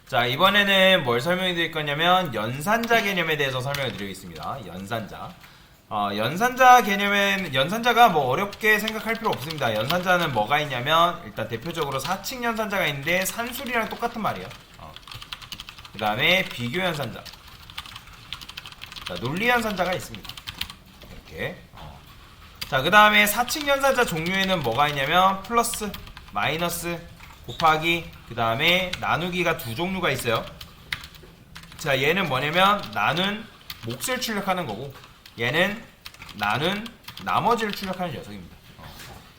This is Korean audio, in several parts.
자, 이번에는 뭘 설명해 드릴 거냐면 연산자 개념에 대해서 설명해 드리겠습니다. 연산자. 연산자 개념엔 연산자가 뭐 어렵게 생각할 필요 없습니다. 연산자는 뭐가 있냐면 일단 대표적으로 사칙 연산자가 있는데 산술이랑 똑같은 말이에요. 그 다음에 비교 연산자. 자, 논리 연산자가 있습니다. 이렇게. 자, 그 다음에 사칙 연산자 종류에는 뭐가 있냐면 플러스, 마이너스, 곱하기, 그 다음에 나누기가 두 종류가 있어요. 자, 얘는 뭐냐면 나눈 몫을 출력하는 거고, 얘는 나눈 나머지를 출력하는 녀석입니다.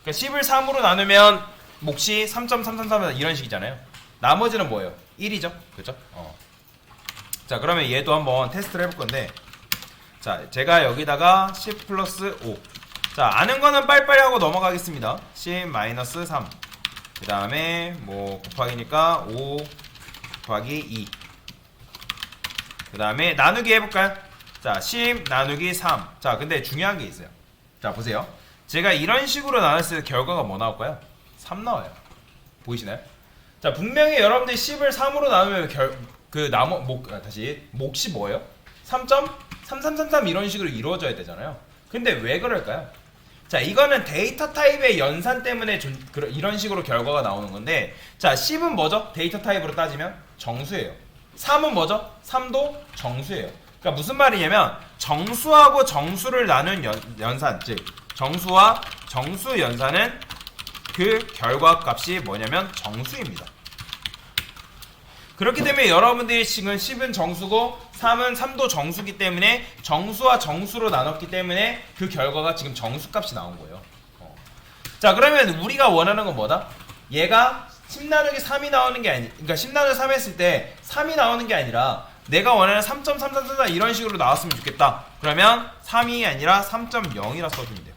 그러니까 10을 3으로 나누면 몫이 3.333 이런 식이잖아요. 나머지는 뭐예요? 1이죠. 그죠? 자, 그러면 얘도 한번 테스트를 해볼 건데, 자, 제가 여기다가 10 플러스 5. 자, 아는 거는 빨리빨리 하고 넘어가겠습니다. 10 마이너스 3. 그 다음에 뭐 곱하기니까 5 곱하기 2. 그 다음에 나누기 해볼까요? 자, 10 나누기 3. 자, 근데 중요한 게 있어요. 자, 보세요. 제가 이런 식으로 나눴을 때 결과가 뭐 나올까요? 3 나와요. 보이시나요? 자, 분명히 여러분들이 10을 3으로 나누면 다시 몫이 뭐예요? 3.3333 이런 식으로 이루어져야 되잖아요. 근데 왜 그럴까요? 자, 이거는 데이터 타입의 연산 때문에 이런 식으로 결과가 나오는 건데, 자, 10은 뭐죠? 데이터 타입으로 따지면 정수예요. 3은 뭐죠? 3도 정수예요. 그러니까 무슨 말이냐면 정수하고 정수를 나눈 연산, 즉 정수와 정수 연산은 그 결과 값이 뭐냐면 정수입니다. 그렇기 때문에 여러분들이 지금 10은 정수고 3은 3도 정수기 때문에 정수와 정수로 나눴기 때문에 그 결과가 지금 정수값이 나온 거예요. 자, 그러면 우리가 원하는 건 뭐다? 얘가 10 나누기 3이 나오는 게 아니, 그러니까 10 나누기 3 했을 때 3이 나오는 게 아니라 내가 원하는 3.333 이런 식으로 나왔으면 좋겠다. 그러면 3이 아니라 3.0이라 써주면 돼요.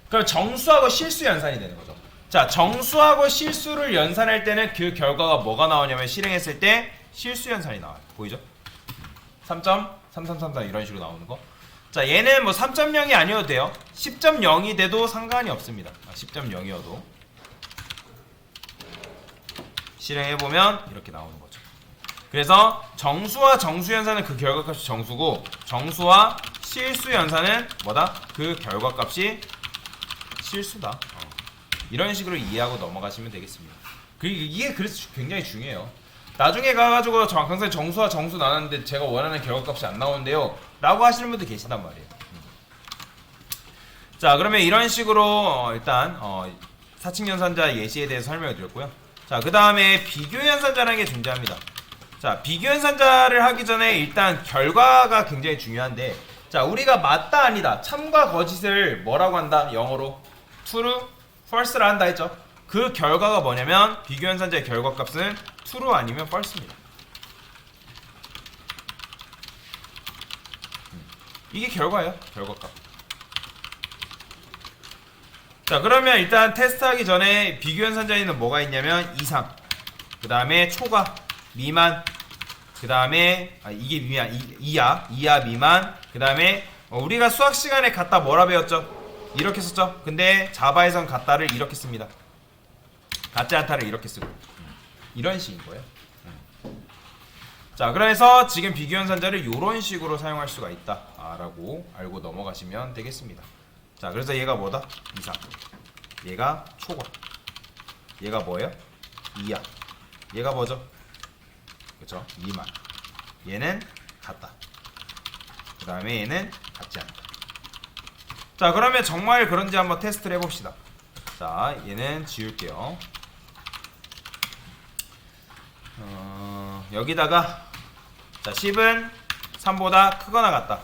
그럼 정수하고 실수 연산이 되는 거죠. 자, 정수하고 실수를 연산할 때는 그 결과가 뭐가 나오냐면 실행했을 때 실수 연산이 나와요. 보이죠? 3.3333 이런 식으로 나오는 거. 자, 얘는 뭐 3.0이 아니어도 돼요. 10.0이 돼도 상관이 없습니다. 10.0이어도 실행해보면 이렇게 나오는 거죠. 그래서 정수와 정수 연산은 그 결과값이 정수고, 정수와 실수 연산은 뭐다? 그 결과값이 실수다. 이런 식으로 이해하고 넘어가시면 되겠습니다. 이게 그래서 굉장히 중요해요. 나중에 가가지고 항상 정수와 정수 나눴는데 제가 원하는 결과값이 안 나오는데요 라고 하시는 분들 계신단 말이에요. 자, 그러면 이런 식으로 일단 사칙연산자 예시에 대해서 설명을 드렸고요. 자, 그 다음에 비교연산자라는 게 존재합니다. 자, 비교연산자를 하기 전에 일단 결과가 굉장히 중요한데, 자, 우리가 맞다 아니다, 참과 거짓을 뭐라고 한다? 영어로 true, false라 한다 했죠. 그 결과가 뭐냐면 비교연산자의 결과값은 true 아니면 false입니다. 이게 결과예요. 결과값. 자, 그러면 일단 테스트하기 전에 비교연산자에는 뭐가 있냐면 이상, 그 다음에 초과, 미만, 그 다음에 이게 미만, 이하, 미만, 그 다음에 우리가 수학 시간에 갖다 뭐라 배웠죠? 이렇게 썼죠? 근데 자바에선 갖다를 이렇게 씁니다. 갖지 않다를 이렇게 쓰고, 이런 식인 거예요. 자, 그래서 지금 비교연산자를 이런 식으로 사용할 수가 있다 라고 알고 넘어가시면 되겠습니다. 자, 그래서 얘가 뭐다? 이상, 얘가 초과, 얘가 뭐예요? 이하, 얘가 뭐죠? 그쵸? 미만, 얘는 같다, 그 다음에 얘는 같지 않다. 자, 그러면 정말 그런지 한번 테스트를 해봅시다. 자, 얘는 지울게요. 여기다가 자, 10은 3보다 크거나 같다.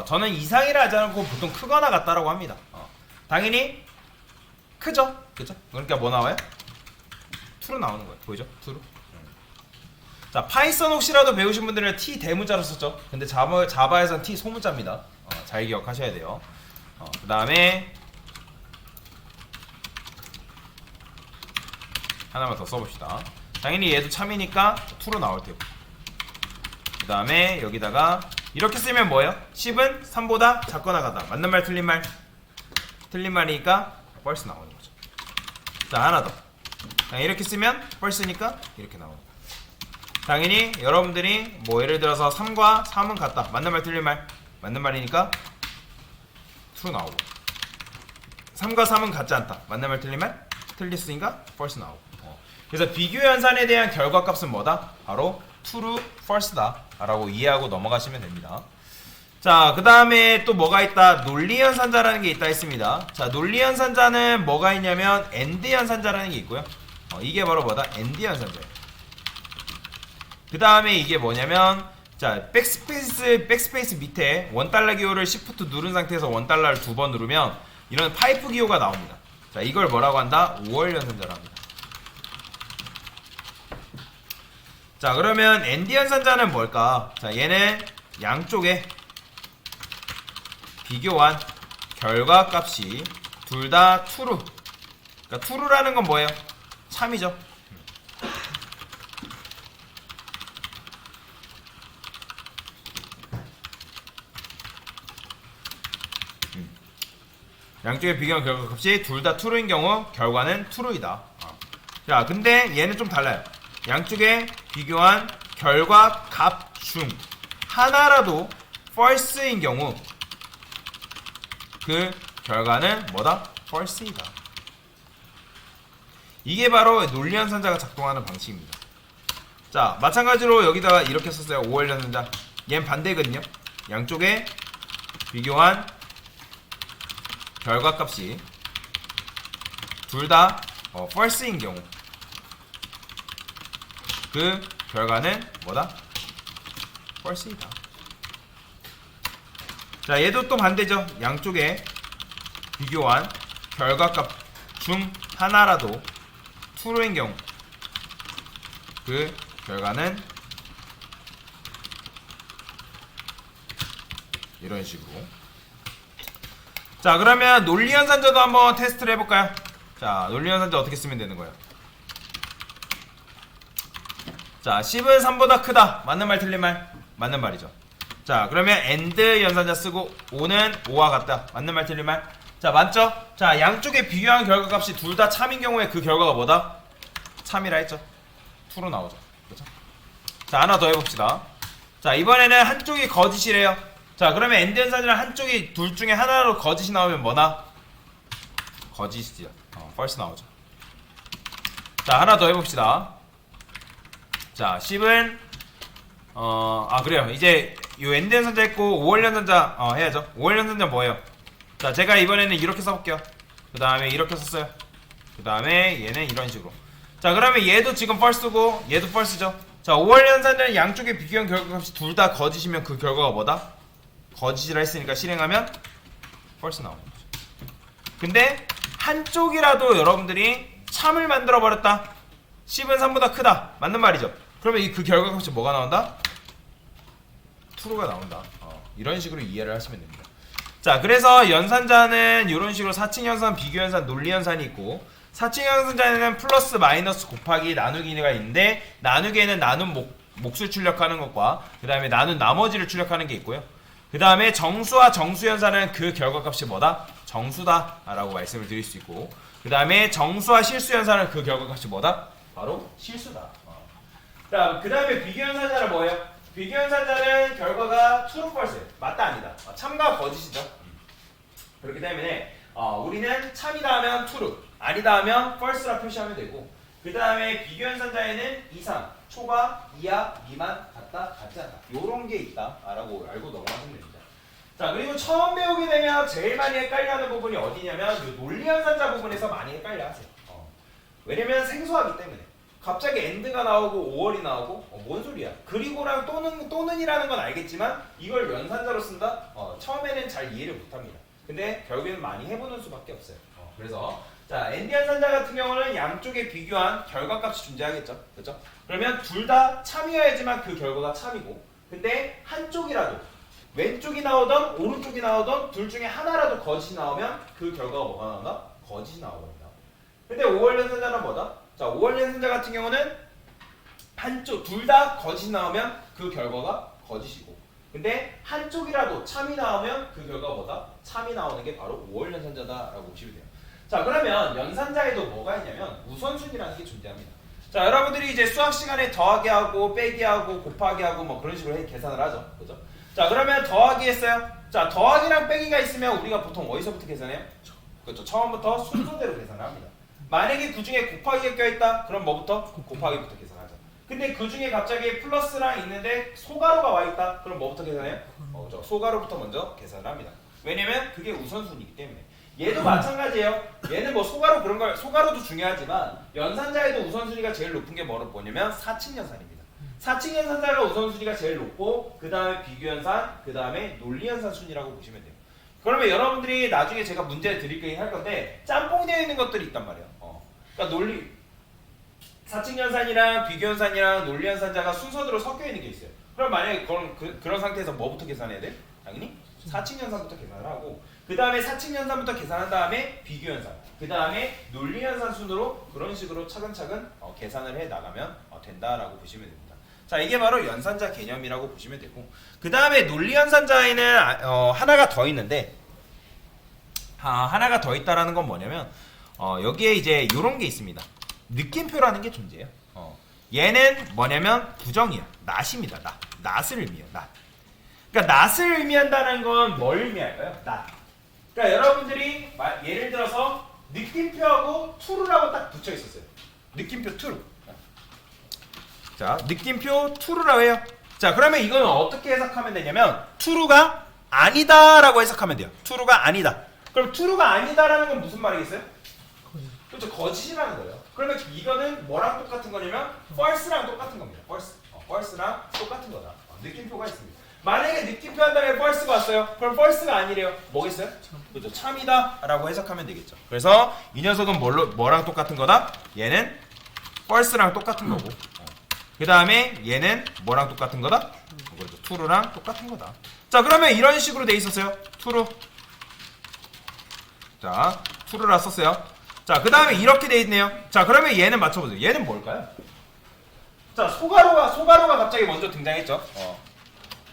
저는 이상이라 하지 않고 보통 크거나 같다라고 합니다. 당연히 크죠? 그죠? 그러니까 뭐 나와요? true로 나오는 거예요. 보이죠? true. 자, 파이썬 혹시라도 배우신 분들은 T 대문자로 썼죠? 근데 자바에선 T 소문자입니다. 잘 기억하셔야 돼요. 그 다음에 하나만 더 써봅시다. 당연히 얘도 참이니까 true로 나올 테고, 그 다음에 여기다가 이렇게 쓰면 뭐예요? 10은 3보다 작거나 같다. 맞는 말 틀린 말? 틀린 말이니까 false 나오는 거죠. 자, 하나 더. 이렇게 쓰면 false니까 이렇게 나오는 거예요. 당연히 여러분들이 뭐 예를 들어서 3과 3은 같다. 맞는 말 틀린 말? 맞는 말이니까 true 나오고 3과 3은 같지 않다. 맞는 말 틀린 말? 틀렸으니까 false 나오고 그래서 비교 연산에 대한 결과값은 뭐다? 바로 true, false다 라고 이해하고 넘어가시면 됩니다. 자, 그 다음에 또 뭐가 있다? 논리연산자라는 게 있다 했습니다. 자, 논리연산자는 뭐가 있냐면 AND 연산자라는 게 있고요. 이게 바로 뭐다? AND 연산자예요. 그 다음에 이게 뭐냐면 자, 백스페이스 밑에 $1 기호를 Shift 누른 상태에서 $1를 2번 누르면 이런 파이프 기호가 나옵니다. 자, 이걸 뭐라고 한다? 5월 연산자라고 합니다. 자, 그러면 AND 연산자는 뭘까? 자, 얘는 양쪽에 비교한 결과값이 둘 다 true. 그러니까 true라는 건 뭐예요? 참이죠. 양쪽의 비교한 결과값이 둘 다 true인 경우 결과는 true이다. 자, 근데 얘는 좀 달라요. 양쪽에 비교한 결과값 중 하나라도 false인 경우 그 결과는 뭐다? false이다. 이게 바로 논리연산자가 작동하는 방식입니다. 자, 마찬가지로 여기다가 이렇게 썼어요. 5월 연산자. 얘는 반대거든요. 양쪽에 비교한 결과값이 둘 다 false인 경우 그 결과는 뭐다? false이다. 자, 얘도 또 반대죠. 양쪽에 비교한 결과값 중 하나라도 true인 경우 그 결과는 이런 식으로. 자, 그러면 논리연산자도 한번 테스트를 해볼까요? 자, 논리연산자 어떻게 쓰면 되는 거예요? 자, 10은 3보다 크다. 맞는 말 틀린 말? 맞는 말이죠. 자, 그러면 AND 연산자 쓰고 5는 5와 같다. 맞는 말 틀린 말? 자, 맞죠? 자, 양쪽에 비교한 결과값이 둘 다 참인 경우에 그 결과가 뭐다? 참이라 했죠. true로 나오죠. 그렇죠? 자, 하나 더 해봅시다. 자, 이번에는 한쪽이 거짓이래요. 자, 그러면 AND 연산이랑 한쪽이 둘 중에 하나로 거짓이 나오면 뭐나? 거짓이죠. false 나오죠. 자, 하나 더 해봅시다. 자, 10은 그래요. 이제 요 AND 연산자 했고 5월 연산자 해야죠. 5월 연산자 뭐예요? 자, 제가 이번에는 이렇게 써볼게요. 그 다음에 이렇게 썼어요. 그 다음에 얘는 이런 식으로. 자, 그러면 얘도 지금 false고 얘도 false죠. 자, 5월 연산자는 양쪽에 비교한 결과값이 둘 다 거짓이면 그 결과가 뭐다? 거짓이라 했으니까 실행하면 false 나오는 거죠. 근데 한쪽이라도 여러분들이 참을 만들어 버렸다. 10은 3보다 크다. 맞는 말이죠. 그러면 그 결과값이 뭐가 나온다? true가 나온다. 이런 식으로 이해를 하시면 됩니다. 자, 그래서 연산자는 이런 식으로 사칭 연산, 비교 연산, 논리 연산이 있고, 사칭 연산자에는 플러스, 마이너스, 곱하기, 나누기가 있는데, 나누기에는 나눈 몫을 출력하는 것과 그 다음에 나눈 나머지를 출력하는 게 있고요. 그 다음에 정수와 정수 연산은 그 결과값이 뭐다? 정수다 라고 말씀을 드릴 수 있고, 그 다음에 정수와 실수 연산은 그 결과값이 뭐다? 바로 실수다. 자, 그 다음에 비교 연산자는 뭐예요? 비교 연산자는 결과가 true, false, 맞다, 아니다. 참과 거짓이죠. 그렇기 때문에 우리는 참이다 하면 true, 아니다 하면 false라 표시하면 되고, 그 다음에 비교 연산자에는 이상, 초과, 이하, 미만, 같다, 같지 않다. 요런 게 있다 라고 알고 넘어가시면 됩니다. 자, 그리고 처음 배우게 되면 제일 많이 헷갈려하는 부분이 어디냐면 요 논리 연산자 부분에서 많이 헷갈려 하세요. 왜냐면 생소하기 때문에. 갑자기 AND가 나오고 5월이 나오고 뭔 소리야? 그리고랑 또는이라는 건 알겠지만 이걸 연산자로 쓴다? 처음에는 잘 이해를 못합니다. 근데 결국에는 많이 해보는 수밖에 없어요. 그래서 자, AND 연산자 같은 경우는 양쪽에 비교한 결과값이 존재하겠죠. 그렇죠? 그러면 둘 다 참이어야지만 그 결과가 참이고, 근데 한쪽이라도 왼쪽이 나오던 오른쪽이 나오던 둘 중에 하나라도 거짓이 나오면 그 결과가 뭐가 나온다? 거짓이 나오거든요. 근데 5월 연산자는 뭐다? 자, 5월 연산자 같은 경우는 한쪽 둘 다 거짓이 나오면 그 결과가 거짓이고, 근데 한쪽이라도 참이 나오면 그 결과가 뭐다? 참이 나오는 게 바로 5월 연산자다라고 보시면 돼요. 자, 그러면 연산자에도 뭐가 있냐면 우선순위라는 게 존재합니다. 자, 여러분들이 이제 수학 시간에 더하기 하고 빼기 하고 곱하기 하고 뭐 그런 식으로 계산을 하죠. 그죠? 자, 그러면 더하기 했어요. 자, 더하기랑 빼기가 있으면 우리가 보통 어디서부터 계산해요? 그렇죠. 처음부터 순서대로 계산을 합니다. 만약에 그 중에 곱하기가 껴있다? 그럼 뭐부터? 곱하기부터 계산하죠. 근데 그 중에 갑자기 플러스랑 있는데 소가로가 와있다? 그럼 뭐부터 계산해요? 소가로부터 먼저 계산을 합니다. 왜냐면 그게 우선순위이기 때문에. 얘도 마찬가지예요. 얘는 뭐 소가로 그런 걸 소가로도 중요하지만 연산자에도 우선순위가 제일 높은 게 뭐냐면 사칙연산입니다. 사칙연산자가 우선순위가 제일 높고 그 다음에 비교연산, 그 다음에 논리연산 순위라고 보시면 돼요. 그러면 여러분들이 나중에 제가 문제 드릴 거긴 할 건데 짬뽕 되어 있는 것들이 있단 말이에요. 그러니까 사칙연산이랑 비교연산이랑 논리연산자가 순서대로 섞여 있는 게 있어요. 그럼 만약에 그런 상태에서 뭐부터 계산해야 돼? 당연히 사칙연산부터 계산을 하고 그 다음에 사칙연산부터 계산한 다음에 비교연산, 그 다음에 논리연산 순으로 그런 식으로 차근차근 계산을 해 나가면 된다라고 보시면 됩니다. 자, 이게 바로 연산자 개념이라고 보시면 되고 그 다음에 논리연산자에는 하나가 더 있는데 하나가 더 있다라는 건 뭐냐면 여기에 이제 이런 게 있습니다. 느낌표라는 게 존재해요. 얘는 뭐냐면 부정이야. 낫입니다. 낫을 의미해요. 낫. 그러니까 낫을 의미한다는 건 뭘 의미할까요? 낫. 그러니까 여러분들이 예를 들어서 느낌표하고 true라고 딱 붙여 있었어요. 느낌표 true. 자, 느낌표 true라고 해요. 자, 그러면 이건 어떻게 해석하면 되냐면 true가 아니다라고 해석하면 돼요. true가 아니다. 그럼 true가 아니다라는 건 무슨 말이겠어요? 그렇죠. 거짓이라는 거예요. 그러면 이거는 뭐랑 똑같은 거냐면 false랑 똑같은 겁니다. false랑 똑같은 거다. 느낌표가 있습니다. 만약에 느낌표 한 다음에 false가 왔어요. 그럼 false가 아니래요. 뭐겠어요? 그렇죠. 참이다 라고 해석하면 되겠죠. 그래서 이 녀석은 뭐랑 똑같은 거다? 얘는 false랑 똑같은 거고 그 다음에 얘는 뭐랑 똑같은 거다? 그렇죠. true랑 똑같은 거다. 자, 그러면 이런 식으로 돼 있었어요. true. 자, true라 썼어요. 자, 그 다음에 이렇게 돼 있네요. 자, 그러면 얘는 맞춰보세요. 얘는 뭘까요? 자, 소가로가 갑자기 먼저 등장했죠.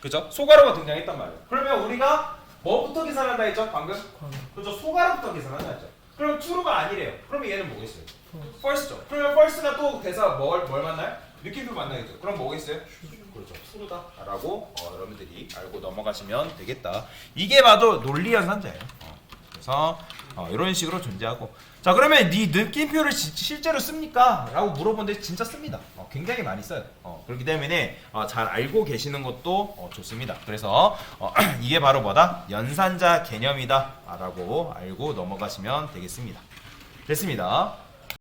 그죠? 소가로가 등장했단 말이에요. 그러면 우리가 뭐부터 계산한다 했죠? 방금? 그죠? 소가로부터 계산한다 했죠. 그럼 true가 아니래요. 그러면 얘는 뭐겠어요? false죠. 그러면 false가 또 대사 뭘 만나요? 느낌표 만나겠죠. 그럼 뭐겠어요? 그렇죠. true다 라고 여러분들이 알고 넘어가시면 되겠다. 이게 바로 논리연산자예요. 그래서 이런 식으로 존재하고 자, 그러면 네 느낌표를 실제로 씁니까? 라고 물어보는데 진짜 씁니다. 굉장히 많이 써요. 그렇기 때문에 잘 알고 계시는 것도 좋습니다. 그래서 이게 바로 뭐다? 연산자 개념이다 라고 알고 넘어가시면 되겠습니다. 됐습니다.